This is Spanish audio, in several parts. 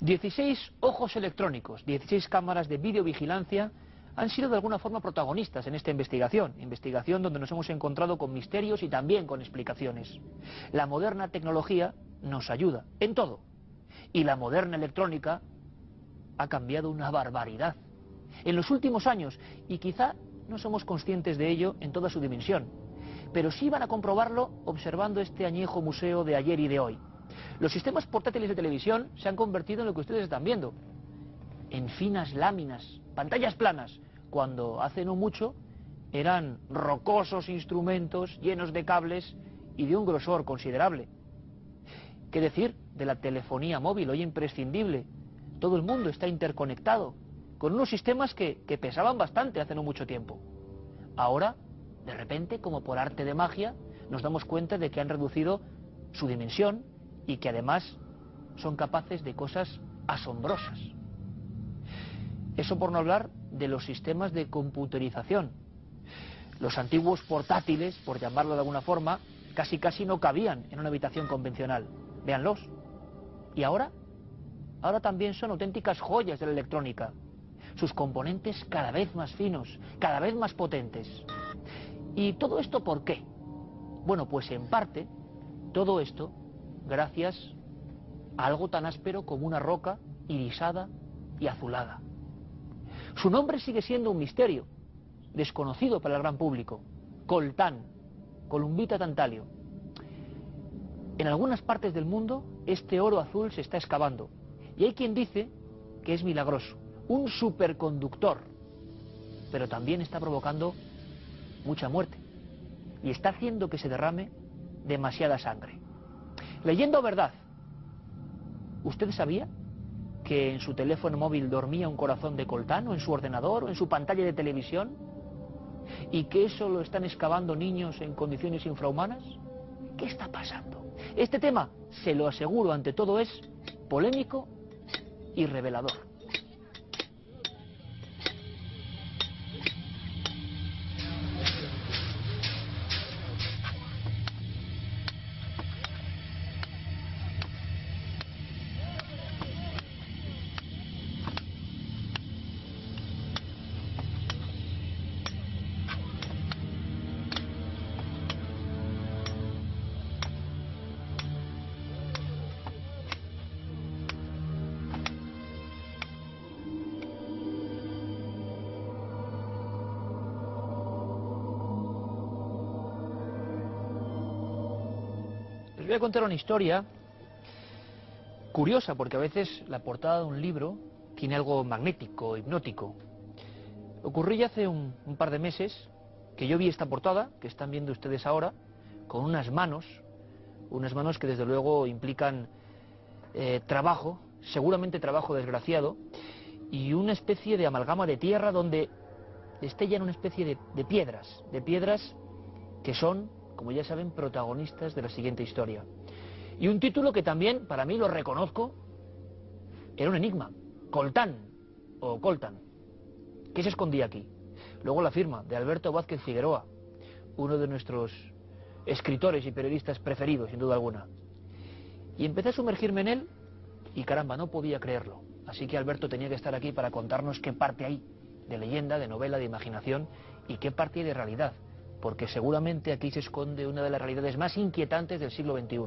16 ojos electrónicos, 16 cámaras de videovigilancia han sido de alguna forma protagonistas en esta investigación donde nos hemos encontrado con misterios y también con explicaciones. La moderna tecnología nos ayuda en todo y la moderna electrónica ha cambiado una barbaridad en los últimos años y quizá no somos conscientes de ello en toda su dimensión, pero sí van a comprobarlo observando este añejo museo de ayer y de hoy. Los sistemas portátiles de televisión se han convertido en lo que ustedes están viendo, en finas láminas, pantallas planas, cuando hace no mucho eran rocosos instrumentos llenos de cables y de un grosor considerable. ¿Qué decir de la telefonía móvil, hoy imprescindible? Todo el mundo está interconectado, con unos sistemas que pesaban bastante hace no mucho tiempo. Ahora, de repente, como por arte de magia, nos damos cuenta de que han reducido su dimensión y que además son capaces de cosas asombrosas. Eso por no hablar de los sistemas de computerización. Los antiguos portátiles, por llamarlo de alguna forma, casi no cabían en una habitación convencional. Véanlos. ¿Y ahora? Ahora también son auténticas joyas de la electrónica. Sus componentes cada vez más finos, cada vez más potentes. ¿Y todo esto por qué? Bueno, pues en parte, todo esto gracias a algo tan áspero como una roca irisada y azulada. Su nombre sigue siendo un misterio, desconocido para el gran público. Coltán, Columbita tantalio. En algunas partes del mundo, este oro azul se está excavando. Y hay quien dice que es milagroso, un superconductor. Pero también está provocando mucha muerte. Y está haciendo que se derrame demasiada sangre. Leyenda o verdad, ¿usted sabía que en su teléfono móvil dormía un corazón de coltán, o en su ordenador, o en su pantalla de televisión? ¿Y que eso lo están excavando niños en condiciones infrahumanas? ¿Qué está pasando? Este tema, se lo aseguro ante todo, es polémico y revelador. Les voy a contar una historia curiosa, porque a veces la portada de un libro tiene algo magnético, hipnótico. Ocurrió ya hace un par de meses que yo vi esta portada, que están viendo ustedes ahora, con unas manos que desde luego implican trabajo, seguramente trabajo desgraciado, y una especie de amalgama de tierra donde destellan una especie de piedras que son, como ya saben, protagonistas de la siguiente historia. Y un título que también, para mí, lo reconozco, era un enigma. Coltán, o Coltán. ¿Qué se escondía aquí? Luego la firma de Alberto Vázquez Figueroa, uno de nuestros escritores y periodistas preferidos, sin duda alguna. Y empecé a sumergirme en él y caramba, no podía creerlo. Así que Alberto tenía que estar aquí para contarnos qué parte hay de leyenda, de novela, de imaginación y qué parte hay de realidad. Porque seguramente aquí se esconde una de las realidades más inquietantes del siglo XXI.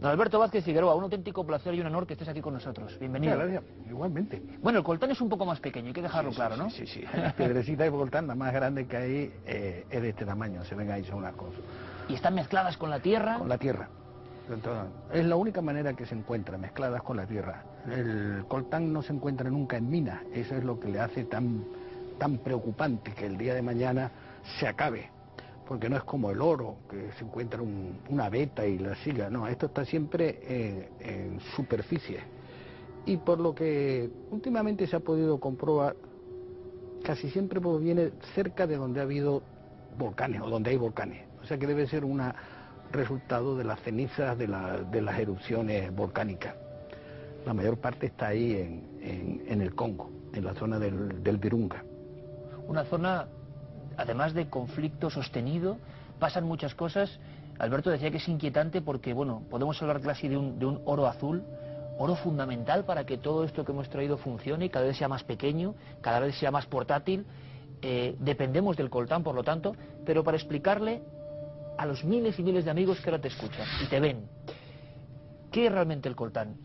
Don Alberto Vázquez Figueroa, un auténtico placer y un honor que estés aquí con nosotros. Bienvenido. Muchas gracias, igualmente. Bueno, el coltán es un poco más pequeño, hay que dejarlo claro, ¿no? Sí. La piedrecita de coltán, la más grande que hay, es de este tamaño, se ven ahí, son unas cosas. ¿Y están mezcladas con la tierra? Con la tierra. Entonces, es la única manera que se encuentra, mezcladas con la tierra. El coltán no se encuentra nunca en minas, eso es lo que le hace tan preocupante que el día de mañana se acabe. Porque no es como el oro, que se encuentra una veta y la siga, no, esto está siempre en superficie. Y por lo que últimamente se ha podido comprobar, casi siempre proviene cerca de donde ha habido volcanes, o donde hay volcanes. O sea que debe ser un resultado de las cenizas de las erupciones volcánicas. La mayor parte está ahí en el Congo, en la zona del Virunga. Una zona, además de conflicto sostenido, pasan muchas cosas. Alberto decía que es inquietante porque, bueno, podemos hablar casi de un oro azul, oro fundamental para que todo esto que hemos traído funcione y cada vez sea más pequeño, cada vez sea más portátil. Dependemos del coltán, por lo tanto, pero para explicarle a los miles y miles de amigos que ahora te escuchan y te ven, ¿qué es realmente el coltán?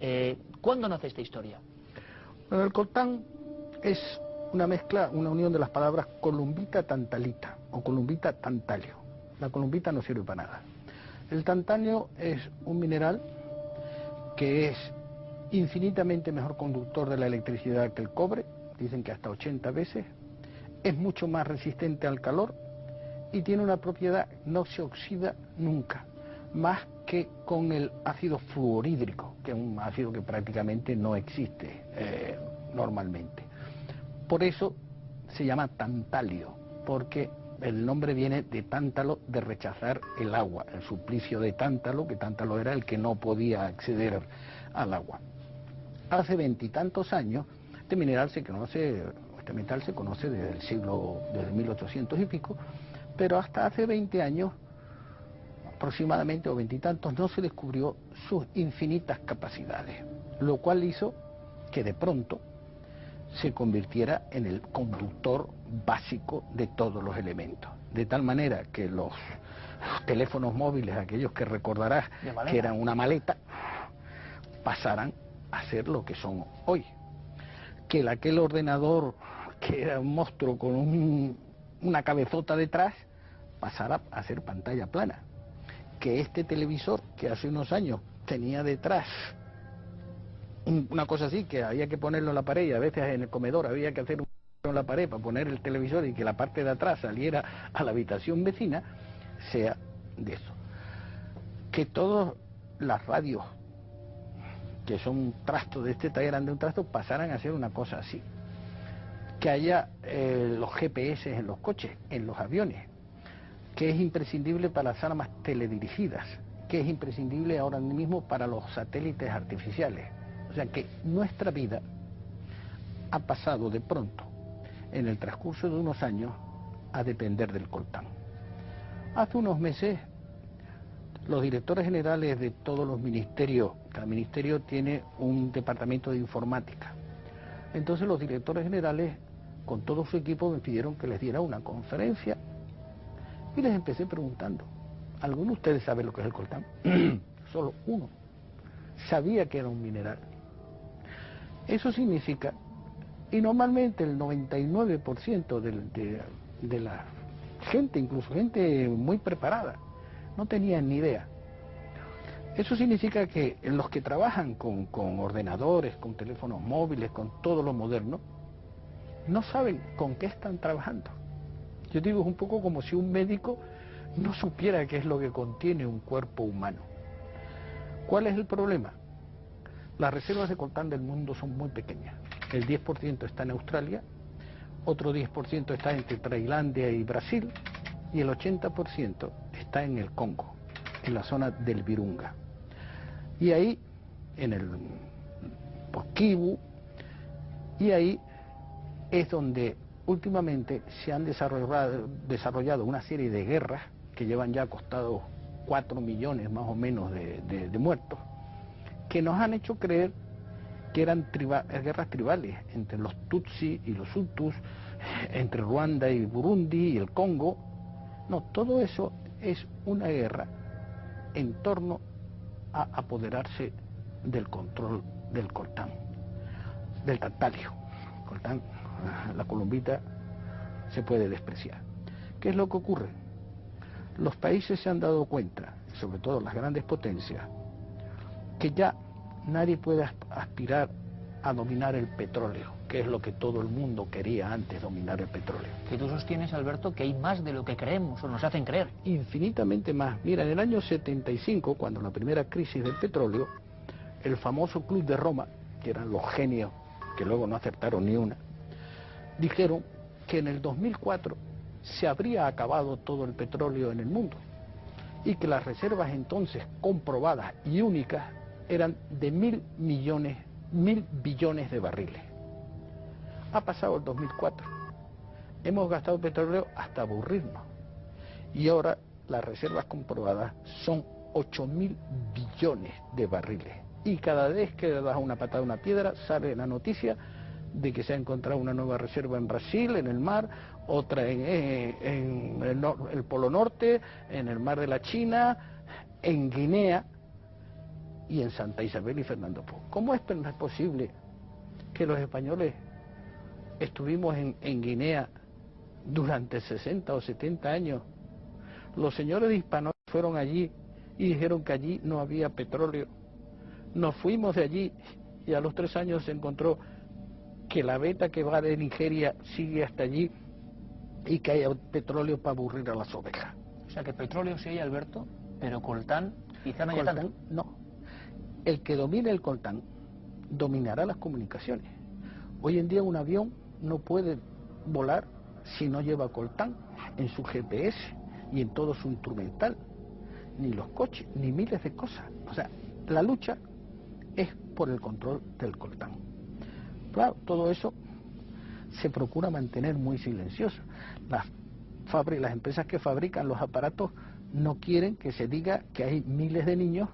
¿Cuándo nace esta historia? Bueno, el coltán es una mezcla, una unión de las palabras columbita tantalita o columbita tantalio. La columbita no sirve para nada. El tantalio es un mineral que es infinitamente mejor conductor de la electricidad que el cobre, dicen que hasta 80 veces, es mucho más resistente al calor y tiene una propiedad, no se oxida nunca, más que con el ácido fluorhídrico, que es un ácido que prácticamente no existe normalmente. Por eso se llama tantalio, porque el nombre viene de tántalo, de rechazar el agua, el suplicio de Tántalo, que Tántalo era el que no podía acceder al agua. Hace 20 y tantos años, este mineral se conoce, este metal se conoce desde 1800 y pico, pero hasta hace 20 años, aproximadamente, o 20 y tantos, no se descubrió sus infinitas capacidades, lo cual hizo que de pronto se convirtiera en el conductor básico de todos los elementos. De tal manera que los teléfonos móviles, aquellos que recordarás que eran una maleta, pasaran a ser lo que son hoy. Que aquel ordenador que era un monstruo con una cabezota detrás, pasara a ser pantalla plana. Que este televisor que hace unos años tenía detrás una cosa así, que había que ponerlo en la pared y a veces en el comedor había que hacer un en la pared para poner el televisor y que la parte de atrás saliera a la habitación vecina, sea de eso. Que todas las radios que son un trasto de este taller de un trasto pasaran a ser una cosa así. Que haya los GPS en los coches, en los aviones, que es imprescindible para las armas teledirigidas, que es imprescindible ahora mismo para los satélites artificiales. O sea que nuestra vida ha pasado de pronto, en el transcurso de unos años, a depender del coltán. Hace unos meses, los directores generales de todos los ministerios, cada ministerio tiene un departamento de informática. Entonces los directores generales, con todo su equipo, me pidieron que les diera una conferencia y les empecé preguntando, ¿alguno de ustedes sabe lo que es el coltán? Solo uno sabía que era un mineral. Eso significa, y normalmente el 99% de la gente, incluso gente muy preparada, no tenían ni idea. Eso significa que los que trabajan con ordenadores, con teléfonos móviles, con todo lo moderno, no saben con qué están trabajando. Yo digo, es un poco como si un médico no supiera qué es lo que contiene un cuerpo humano. ¿Cuál es el problema? Las reservas de coltán del mundo son muy pequeñas. El 10% está en Australia, otro 10% está entre Tailandia y Brasil, y el 80% está en el Congo, en la zona del Virunga. Y ahí, en el Kivu, y ahí es donde últimamente se han desarrollado una serie de guerras que llevan ya costados 4 millones más o menos de muertos, que nos han hecho creer que eran guerras tribales entre los Tutsi y los Hutus, entre Ruanda y Burundi y el Congo. No, todo eso es una guerra en torno a apoderarse del control del coltán, del tantalio. Coltán, la columbita se puede despreciar. ¿Qué es lo que ocurre? Los países se han dado cuenta, sobre todo las grandes potencias, que ya nadie puede aspirar a dominar el petróleo, que es lo que todo el mundo quería antes, dominar el petróleo. Que tú sostienes, Alberto, que hay más de lo que creemos o nos hacen creer. Infinitamente más. Mira, en el año 75, cuando la primera crisis del petróleo, el famoso Club de Roma, que eran los genios que luego no acertaron ni una, dijeron que en el 2004 se habría acabado todo el petróleo en el mundo y que las reservas entonces comprobadas y únicas eran de 1.000 billones de barriles. Ha pasado el 2004, hemos gastado petróleo hasta aburrirnos y ahora las reservas comprobadas son 8.000 billones de barriles. Y cada vez que le das una patada a una piedra sale la noticia de que se ha encontrado una nueva reserva en Brasil, en el mar, otra en el Polo Norte, en el mar de la China, en Guinea y en Santa Isabel y Fernando Poo. ¿Cómo es posible que los españoles estuvimos en Guinea durante 60 o 70 años? Los señores hispanos fueron allí y dijeron que allí no había petróleo. Nos fuimos de allí y a los 3 años se encontró que la veta que va de Nigeria sigue hasta allí y que hay petróleo para aburrir a las ovejas. O sea que petróleo sí hay, Alberto, pero coltán quizá no haya tanto. No. El que domine el coltán dominará las comunicaciones. Hoy en día un avión no puede volar si no lleva coltán en su GPS y en todo su instrumental, ni los coches, ni miles de cosas. O sea, la lucha es por el control del coltán. Claro, todo eso se procura mantener muy silencioso. Las empresas que fabrican los aparatos no quieren que se diga que hay miles de niños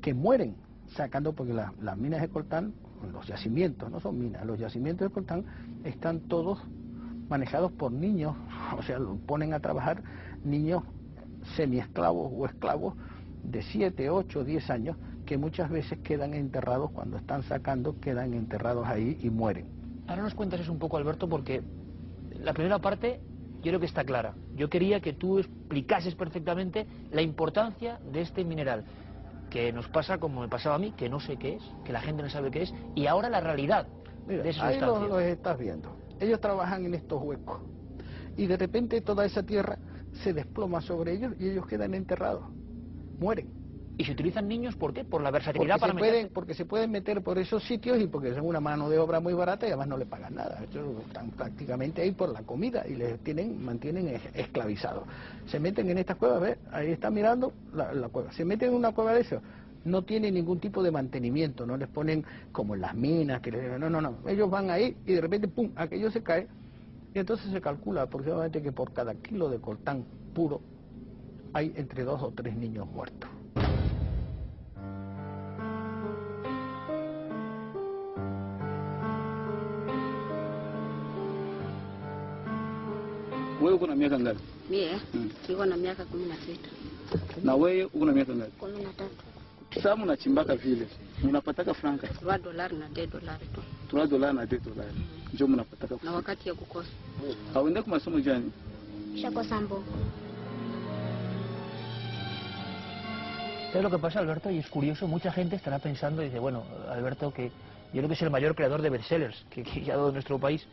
que mueren sacando, porque las minas de coltán, los yacimientos, no son minas, los yacimientos de coltán están todos manejados por niños, o sea, ponen a trabajar niños semiesclavos o esclavos de 7, 8, 10 años, que muchas veces quedan enterrados cuando están sacando, quedan enterrados ahí y mueren. Ahora nos cuentas eso un poco, Alberto, porque la primera parte yo creo que está clara. Yo quería que tú explicases perfectamente la importancia de este mineral, que nos pasa como me pasaba a mí, que no sé qué es, que la gente no sabe qué es, y ahora la realidad. Mira, de esa ahí sustancia. los estás viendo. Ellos trabajan en estos huecos y de repente toda esa tierra se desploma sobre ellos y ellos quedan enterrados, mueren. ¿Y se utilizan niños por qué? Por la versatilidad para meterse. Porque se pueden meter por esos sitios y porque son una mano de obra muy barata y además no les pagan nada. Ellos están prácticamente ahí por la comida y les mantienen esclavizados. Se meten en estas cuevas, ¿ves? Ahí están mirando la cueva. Se meten en una cueva de eso. No tiene ningún tipo de mantenimiento, no les ponen como en las minas, no. Ellos van ahí y de repente, ¡pum!, aquello se cae. Y entonces se calcula aproximadamente que por cada kilo de coltán puro hay entre 2 o 3 niños muertos. Wewe uko na miaka ngapi? Mie niko na miaka 16. Na wewe uko na miaka ngapi? 13. Sasa mnachimbaka vile mnapataka franka $3 na $10 tu. $3 na $10 ndio mnapataka Na franka. wakati ya kukosa. Hauende kwa masomo jani? Shako Sambo. ¿Sabes lo que pasa, Alberto? Y es curioso, mucha gente estará pensando y dice, bueno, Alberto, que yo creo que es el mayor creador de bestsellers que ha dado nuestro país,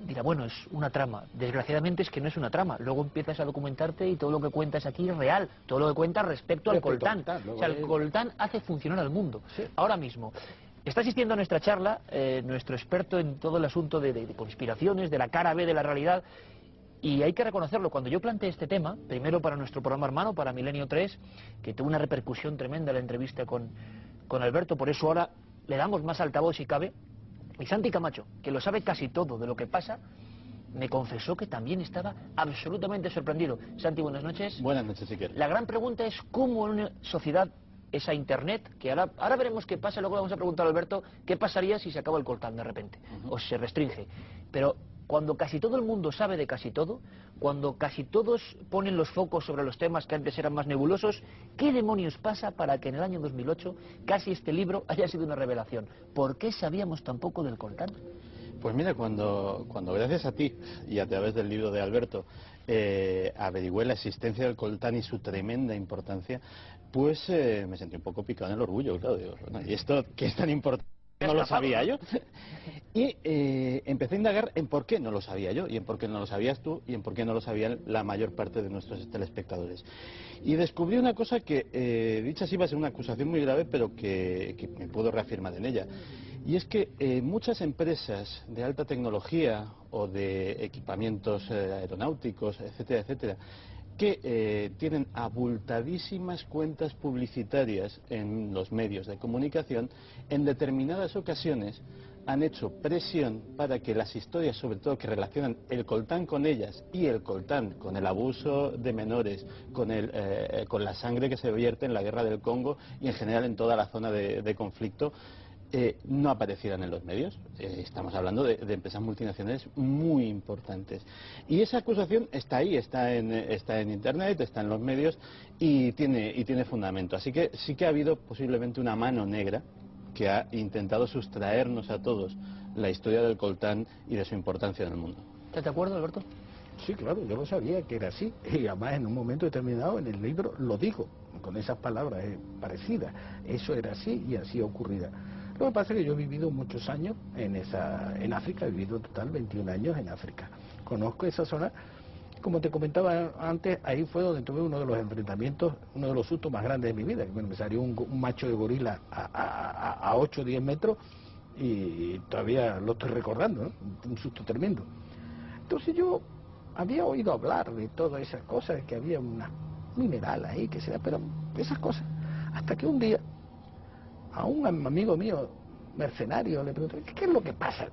dirá, bueno, es una trama. Desgraciadamente es que no es una trama. Luego empiezas a documentarte y todo lo que cuentas aquí es real. Todo lo que cuentas respecto al coltán. O sea, el coltán hace funcionar al mundo. Sí. Ahora mismo. Está asistiendo a nuestra charla nuestro experto en todo el asunto de conspiraciones, de la cara B de la realidad. Y hay que reconocerlo, cuando yo planteé este tema, primero para nuestro programa hermano, para Milenio 3, que tuvo una repercusión tremenda la entrevista con Alberto, por eso ahora le damos más altavoz si cabe, y Santi Camacho, que lo sabe casi todo de lo que pasa, me confesó que también estaba absolutamente sorprendido. Santi, buenas noches. Buenas noches, Iker. La gran pregunta es cómo en una sociedad, esa Internet, que ahora veremos qué pasa, luego le vamos a preguntar a Alberto qué pasaría si se acaba el coltán de repente, o se restringe, pero cuando casi todo el mundo sabe de casi todo, cuando casi todos ponen los focos sobre los temas que antes eran más nebulosos, ¿qué demonios pasa para que en el año 2008 casi este libro haya sido una revelación? ¿Por qué sabíamos tan poco del coltán? Pues mira, cuando gracias a ti y a través del libro de Alberto averigüé la existencia del coltán y su tremenda importancia, pues me sentí un poco picado en el orgullo, claro, digo, bueno, ¿y esto qué es tan importante? No lo sabía yo. Y empecé a indagar en por qué no lo sabía yo, y en por qué no lo sabías tú, y en por qué no lo sabían la mayor parte de nuestros telespectadores. Y descubrí una cosa que, dicha así, va a ser una acusación muy grave, pero que me puedo reafirmar en ella. Y es que muchas empresas de alta tecnología o de equipamientos aeronáuticos, etcétera, etcétera, que tienen abultadísimas cuentas publicitarias en los medios de comunicación, en determinadas ocasiones han hecho presión para que las historias, sobre todo que relacionan el coltán con ellas y el coltán con el abuso de menores, con la sangre que se vierte en la guerra del Congo y en general en toda la zona de conflicto, no aparecieran en los medios. Estamos hablando de empresas multinacionales muy importantes. Y esa acusación está ahí, está en Internet, está en los medios y tiene fundamento. Así que sí que ha habido posiblemente una mano negra que ha intentado sustraernos a todos la historia del coltán y de su importancia en el mundo. ¿Estás de acuerdo, Alberto? Sí, claro, yo lo sabía que era así. Y además en un momento determinado en el libro lo digo, con esas palabras parecidas. Eso era así y así ocurría. Lo que pasa es que yo he vivido muchos años en África, he vivido en total 21 años en África. Conozco esa zona, como te comentaba antes, ahí fue donde tuve uno de los enfrentamientos, uno de los sustos más grandes de mi vida. Bueno, me salió un macho de gorila a 8 o 10 metros y todavía lo estoy recordando, ¿no? Un susto tremendo. Entonces yo había oído hablar de todas esas cosas, que había una mineral ahí, que sea, pero esas cosas, hasta que un día a un amigo mío mercenario le pregunté, ¿qué es lo que pasa?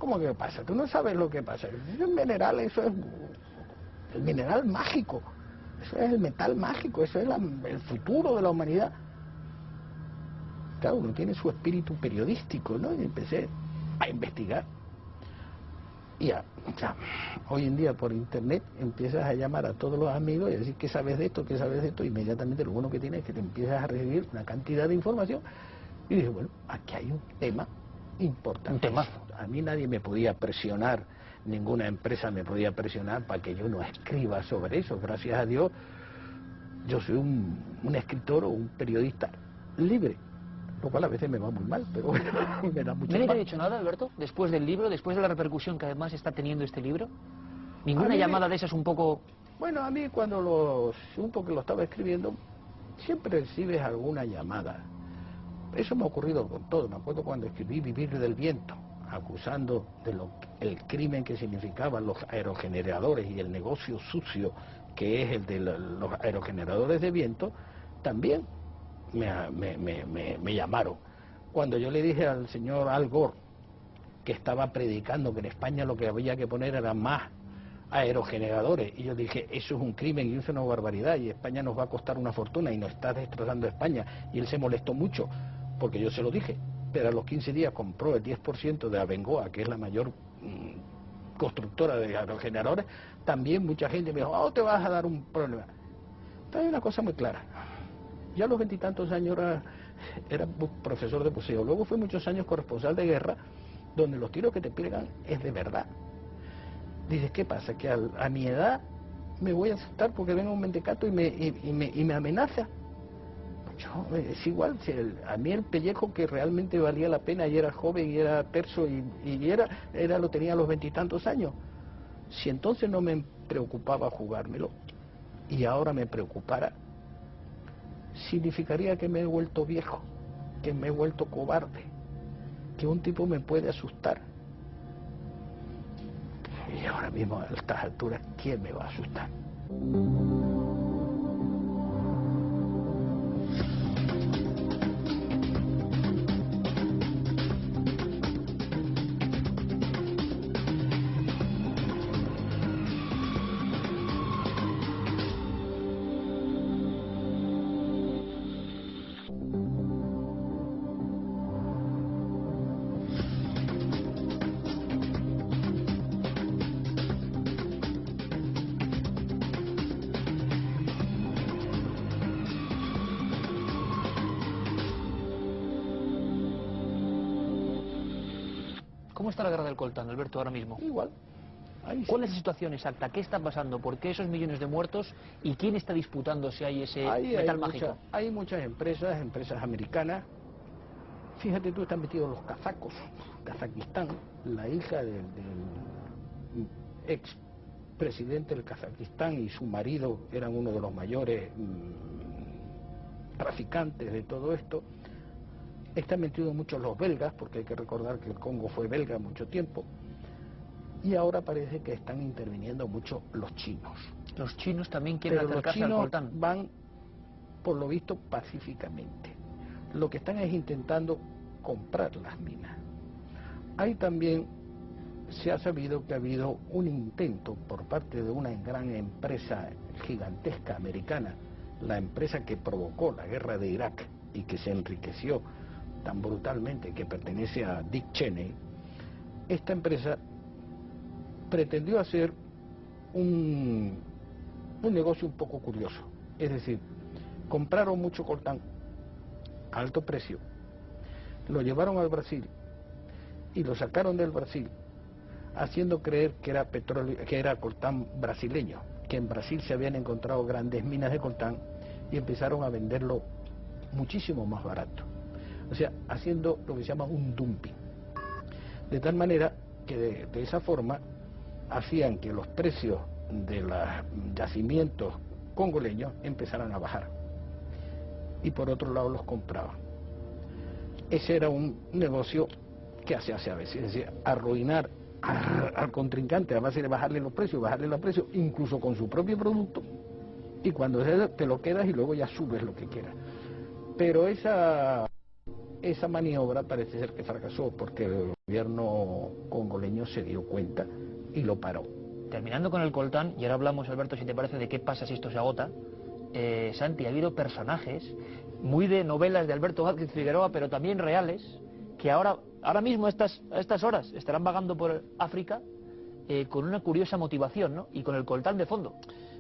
¿Cómo que pasa? Tú no sabes lo que pasa. El mineral, eso es el mineral mágico, eso es el metal mágico, eso es el futuro de la humanidad. Claro, uno tiene su espíritu periodístico, ¿no? Y empecé a investigar. Y hoy en día por internet empiezas a llamar a todos los amigos y decir, ¿qué sabes de esto? ¿Qué sabes de esto? Inmediatamente lo bueno que tienes es que te empiezas a recibir una cantidad de información. Y dije, bueno, aquí hay un tema importante. Un tema. A mí nadie me podía presionar, ninguna empresa me podía presionar para que yo no escriba sobre eso. Gracias a Dios, yo soy un escritor o un periodista libre, lo cual a veces me va muy mal, pero bueno, me da mucho ¿Nadie te ha mal. dicho nada, Alberto, después del libro, después de la repercusión que además está teniendo este libro? ¿Ninguna mí llamada de esas un poco...? Bueno, a mí cuando supo que lo estaba escribiendo, siempre recibes alguna llamada. Eso me ha ocurrido con todo. Me acuerdo cuando escribí Vivir del Viento, acusando el crimen que significaban los aerogeneradores y el negocio sucio que es el de los aerogeneradores de viento, también me llamaron. Cuando yo le dije al señor Al Gore que estaba predicando que en España lo que había que poner era más aerogeneradores, y yo dije, eso es un crimen y eso es una barbaridad y España nos va a costar una fortuna y nos está destrozando España, y él se molestó mucho porque yo se lo dije, pero a los 15 días compró el 10% de Abengoa, que es la mayor constructora de aerogeneradores. También mucha gente me dijo, oh, te vas a dar un problema. Pero hay una cosa muy clara, ya a los 20 y tantos años era profesor de buceo, luego fui muchos años corresponsal de guerra, donde los tiros que te pegan es de verdad. Dices, ¿qué pasa? Que a mi edad me voy a asustar porque venga un mentecato y me amenaza. Pues yo, es igual, si a mí el pellejo que realmente valía la pena y era joven y era terso y lo tenía a los 20 y tantos años. Si entonces no me preocupaba jugármelo y ahora me preocupara, significaría que me he vuelto viejo, que me he vuelto cobarde, que un tipo me puede asustar. Y ahora mismo, a estas alturas, ¿quién me va a asustar? ¿Cómo está la guerra del coltán, Alberto, ahora mismo? Igual. Ahí sí. ¿Cuál es la situación exacta? ¿Qué está pasando? ¿Por qué esos millones de muertos? ¿Y quién está disputando si hay ese metal mágico? Hay muchas empresas americanas. Fíjate tú, están metidos los kazacos. Kazajistán, la hija del ex presidente del Kazajistán y su marido eran uno de los mayores traficantes de todo esto. Están metidos muchos los belgas, porque hay que recordar que el Congo fue belga mucho tiempo. Y ahora parece que están interviniendo mucho los chinos. Los chinos también quieren Pero los acercarse al chinos coltán. van, por lo visto, pacíficamente. Lo que están es intentando comprar las minas. Hay también, se ha sabido que ha habido un intento por parte de una gran empresa gigantesca americana, la empresa que provocó la guerra de Irak y que se enriqueció tan brutalmente, que pertenece a Dick Cheney. Esta empresa pretendió hacer un negocio un poco curioso, es decir, compraron mucho coltán a alto precio, lo llevaron al Brasil y lo sacaron del Brasil, haciendo creer que era petróleo, que era coltán brasileño, que en Brasil se habían encontrado grandes minas de coltán y empezaron a venderlo muchísimo más barato. O sea, haciendo lo que se llama un dumping. De tal manera que de esa forma hacían que los precios de los yacimientos congoleños empezaran a bajar. Y por otro lado los compraban. Ese era un negocio que se hace a veces, es decir, arruinar al contrincante a base de bajarle los precios, incluso con su propio producto, y cuando te lo quedas y luego ya subes lo que quieras. Pero esa maniobra parece ser que fracasó porque el gobierno congoleño se dio cuenta y lo paró. Terminando con el coltán, y ahora hablamos, Alberto, si te parece, de qué pasa si esto se agota. Santi, ha habido personajes muy de novelas de Alberto Vázquez Figueroa, pero también reales, que ahora mismo a estas horas estarán vagando por África con una curiosa motivación, ¿no? Y con el coltán de fondo.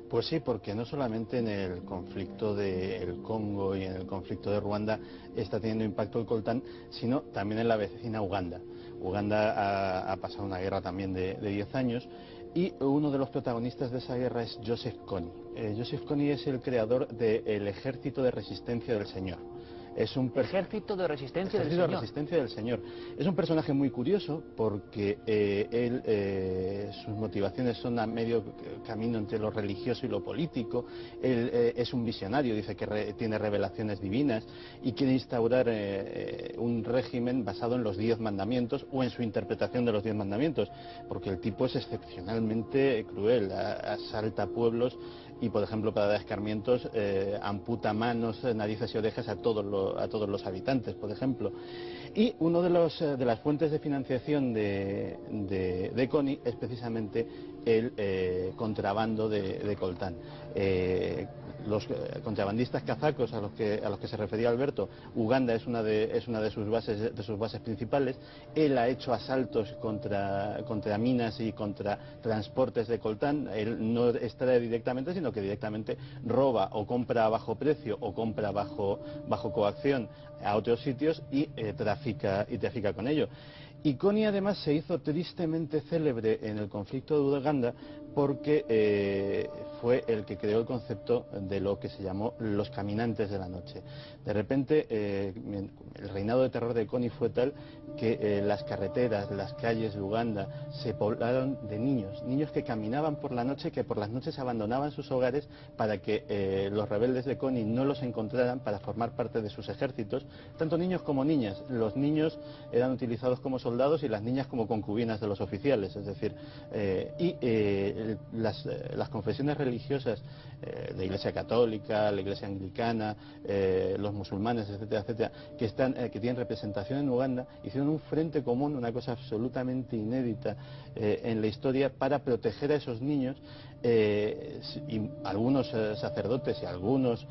Pues sí, porque no solamente en el conflicto del Congo y en el conflicto de Ruanda está teniendo impacto el coltán, sino también en la vecina Uganda. Uganda ha pasado una guerra también de 10 años y uno de los protagonistas de esa guerra es Joseph Kony. Joseph Kony es el creador del Ejército de Resistencia del Señor. Es un Ejército de Resistencia del Ejército Señor. de Resistencia del Señor. Es un personaje muy curioso porque sus motivaciones son a medio camino entre lo religioso y lo político. Él es un visionario, dice que tiene revelaciones divinas y quiere instaurar un régimen basado en los 10 mandamientos o en su interpretación de los 10 mandamientos, porque el tipo es excepcionalmente cruel, asalta pueblos y, por ejemplo, para dar escarmientos amputa manos, narices y orejas a todos los habitantes, por ejemplo. Y uno de las fuentes de financiación de Kony es precisamente el contrabando de coltán. Los contrabandistas kazacos a los que se refería Alberto, Uganda es una de sus bases principales. Él ha hecho asaltos contra minas y contra transportes de coltán. Él no extrae directamente, sino que directamente roba o compra a bajo precio o compra bajo coacción a otros sitios y trafica con ello. Y Kony además se hizo tristemente célebre en el conflicto de Uganda porque fue el que creó el concepto de lo que se llamó los caminantes de la noche. De repente el reinado de terror de Kony fue tal que las carreteras, las calles de Uganda se poblaron de niños que caminaban por la noche, que por las noches abandonaban sus hogares para que los rebeldes de Kony no los encontraran para formar parte de sus ejércitos, tanto niños como niñas. Los niños eran utilizados como soldados y las niñas como concubinas de los oficiales, es decir, las confesiones religiosas, la Iglesia Católica, la Iglesia Anglicana, los musulmanes, etcétera, etcétera, que tienen representación en Uganda, hicieron un frente común, una cosa absolutamente inédita en la historia, para proteger a esos niños. Y algunos sacerdotes y algunos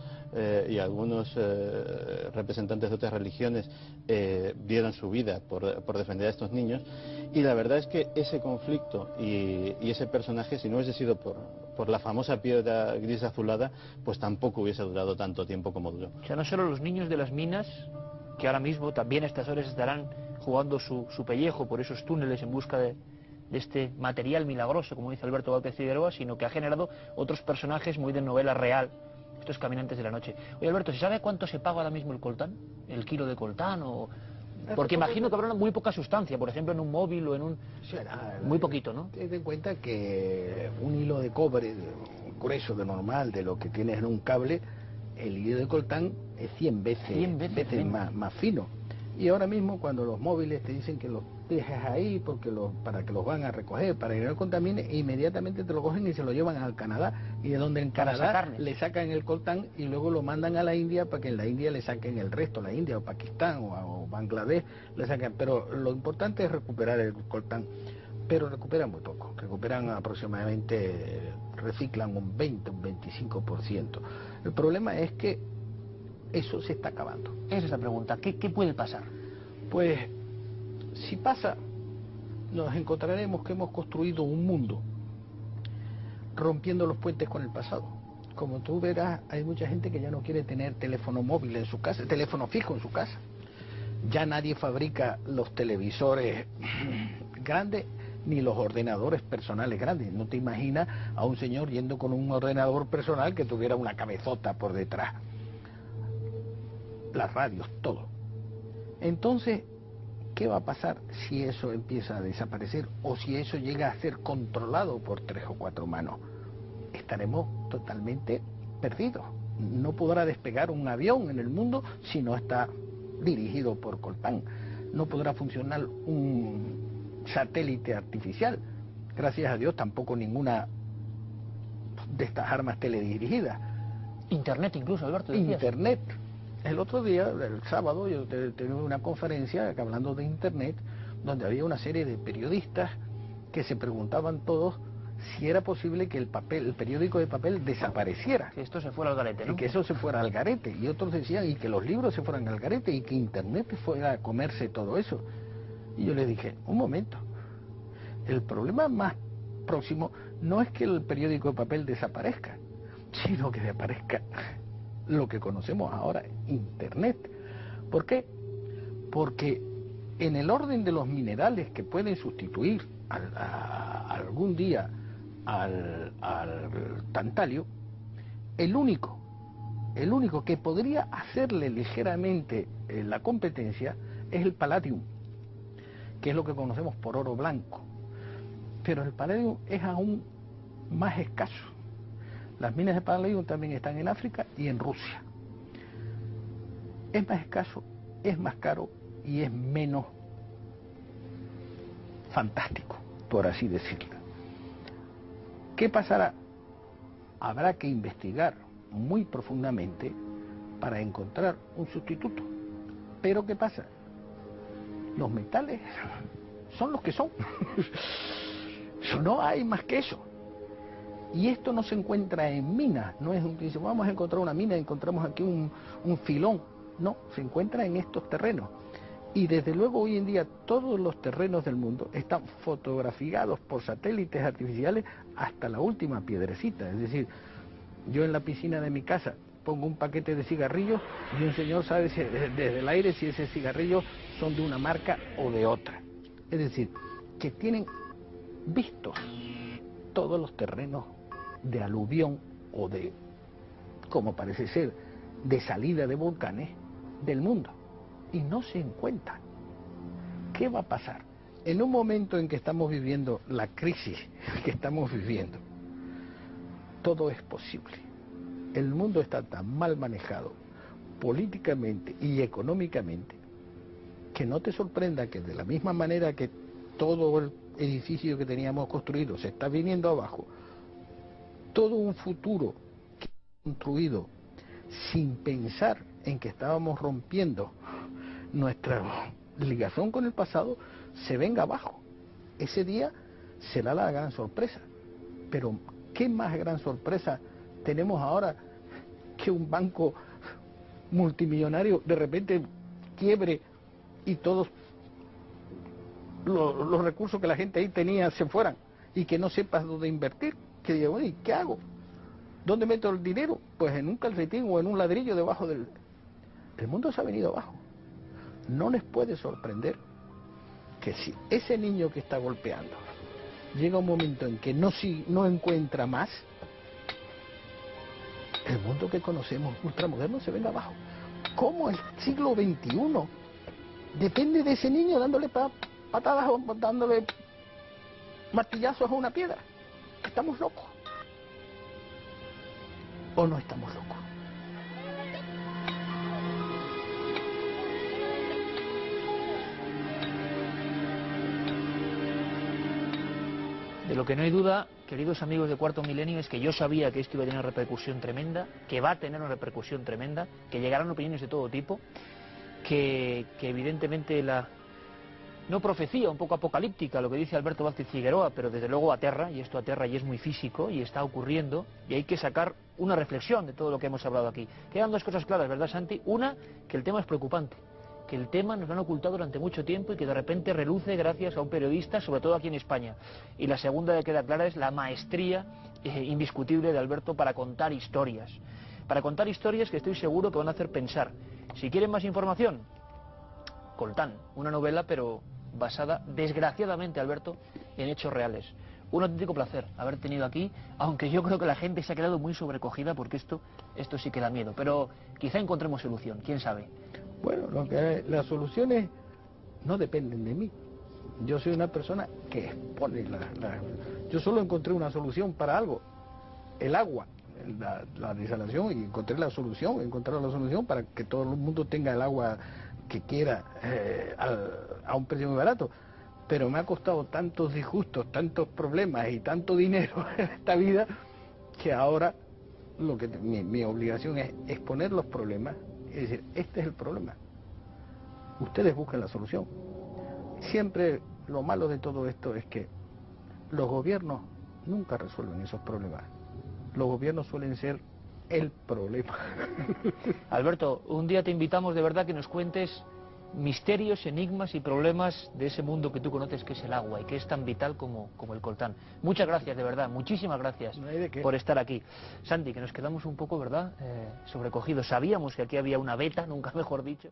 representantes de otras religiones dieron su vida por defender a estos niños, y la verdad es que ese conflicto y ese personaje, si no hubiese sido por la famosa piedra gris azulada, pues tampoco hubiese durado tanto tiempo como duró. O sea, no solo los niños de las minas, que ahora mismo también a estas horas estarán jugando su pellejo por esos túneles en busca de este material milagroso, como dice Alberto Vázquez Figueroa, sino que ha generado otros personajes muy de novela real, estos caminantes de la noche. Oye, Alberto, ¿se sabe cuánto se paga ahora mismo el coltán? ¿El kilo de coltán? Porque imagino que habrá muy poca sustancia, por ejemplo, en un móvil o en un... muy poquito, ¿no? Ten en cuenta que un hilo de cobre grueso de normal, de lo que tienes en un cable, el hilo de coltán es 100 veces más fino. Y ahora mismo, cuando los móviles te dicen que los dejes ahí porque para que los van a recoger, para que no contamine, e inmediatamente te lo cogen y se lo llevan al Canadá, y de donde en Canadá le sacan el coltán y luego lo mandan a la India para que en la India le saquen el resto, la India o Pakistán o Bangladesh le sacan, pero lo importante es recuperar el coltán, pero recuperan muy poco, recuperan aproximadamente, reciclan un 20, un 25%. El problema es que eso se está acabando. Esa es la pregunta, ¿qué puede pasar? Pues, si pasa, nos encontraremos que hemos construido un mundo rompiendo los puentes con el pasado. Como tú verás, hay mucha gente que ya no quiere tener teléfono móvil en su casa, teléfono fijo en su casa. Ya nadie fabrica los televisores grandes ni los ordenadores personales grandes. No te imaginas a un señor yendo con un ordenador personal que tuviera una cabezota por detrás. Las radios, todo. Entonces, ¿qué va a pasar si eso empieza a desaparecer o si eso llega a ser controlado por 3 o 4 manos? Estaremos totalmente perdidos. No podrá despegar un avión en el mundo si no está dirigido por coltán. No podrá funcionar un satélite artificial. Gracias a Dios tampoco ninguna de estas armas teledirigidas. Internet incluso, Alberto, decías. Internet. El otro día, el sábado, yo tuve una conferencia hablando de Internet, donde había una serie de periodistas que se preguntaban todos si era posible que el periódico de papel desapareciera. Que esto se fuera al garete, ¿no? Y que eso se fuera al garete. Y otros decían, y que los libros se fueran al garete, y que Internet fuera a comerse todo eso. Y yo les dije, un momento, el problema más próximo no es que el periódico de papel desaparezca, sino que desaparezca lo que conocemos ahora, Internet. ¿Por qué? Porque en el orden de los minerales que pueden sustituir algún día al tantalio, el único que podría hacerle ligeramente la competencia es el palladium, que es lo que conocemos por oro blanco. Pero el palladium es aún más escaso. Las minas de palladium también están en África y en Rusia. Es más escaso, es más caro y es menos fantástico, por así decirlo. ¿Qué pasará? Habrá que investigar muy profundamente para encontrar un sustituto. Pero ¿qué pasa? Los metales son los que son. No hay más que eso. Y esto no se encuentra en minas, no es un dice, vamos a encontrar una mina, encontramos aquí un filón. No, se encuentra en estos terrenos. Y desde luego hoy en día todos los terrenos del mundo están fotografiados por satélites artificiales hasta la última piedrecita. Es decir, yo en la piscina de mi casa pongo un paquete de cigarrillos y un señor sabe desde el aire si ese cigarrillo son de una marca o de otra. Es decir, que tienen vistos todos los terrenos de aluvión o de, como parece ser, de salida de volcanes del mundo. Y no se encuentran. ¿Qué va a pasar? En un momento en que estamos viviendo la crisis que estamos viviendo, todo es posible. El mundo está tan mal manejado políticamente y económicamente que no te sorprenda que de la misma manera que todo el edificio que teníamos construido se está viniendo abajo, todo un futuro que hemos construido sin pensar en que estábamos rompiendo nuestra ligación con el pasado, se venga abajo. Ese día será la gran sorpresa. Pero ¿qué más gran sorpresa tenemos ahora que un banco multimillonario de repente quiebre y todos los recursos que la gente ahí tenía se fueran y que no sepas dónde invertir? Que diga, bueno, ¿y qué hago? ¿Dónde meto el dinero? Pues en un calcetín o en un ladrillo debajo del... El mundo se ha venido abajo. No les puede sorprender que si ese niño que está golpeando llega un momento en que no encuentra más, el mundo que conocemos ultramoderno se venga abajo. ¿Cómo el siglo XXI depende de ese niño dándole patadas o dándole martillazos a una piedra? ¿Estamos locos? ¿O no estamos locos? De lo que no hay duda, queridos amigos de Cuarto Milenio, es que yo sabía que esto iba a tener una repercusión tremenda, que va a tener una repercusión tremenda, que llegarán opiniones de todo tipo, que evidentemente no profecía, un poco apocalíptica, lo que dice Alberto Vázquez Figueroa, pero desde luego aterra, y esto aterra y es muy físico, y está ocurriendo, y hay que sacar una reflexión de todo lo que hemos hablado aquí. Quedan dos cosas claras, ¿verdad, Santi? Una, que el tema es preocupante, que el tema nos lo han ocultado durante mucho tiempo y que de repente reluce gracias a un periodista, sobre todo aquí en España. Y la segunda que queda clara es la maestría indiscutible de Alberto para contar historias. Para contar historias que estoy seguro que van a hacer pensar. Si quieren más información, Coltán, una novela pero basada, desgraciadamente, Alberto, en hechos reales. Un auténtico placer haber tenido aquí, aunque yo creo que la gente se ha quedado muy sobrecogida porque esto sí que da miedo. Pero quizá encontremos solución, quién sabe. Bueno, las soluciones no dependen de mí. Yo soy una persona que expone Yo solo encontré una solución para algo, el agua, la desalación, y encontré la solución para que todo el mundo tenga el agua que quiera a un precio muy barato. Pero me ha costado tantos disgustos, tantos problemas y tanto dinero en esta vida, que ahora mi obligación es exponer los problemas y decir, este es el problema. Ustedes busquen la solución. Siempre lo malo de todo esto es que los gobiernos nunca resuelven esos problemas. Los gobiernos suelen ser el problema. Alberto, un día te invitamos de verdad que nos cuentes misterios, enigmas y problemas de ese mundo que tú conoces, que es el agua y que es tan vital como el coltán. Muchas gracias, de verdad, muchísimas gracias por estar aquí. Santi, que nos quedamos un poco, ¿verdad?, sobrecogidos. Sabíamos que aquí había una beta, nunca mejor dicho.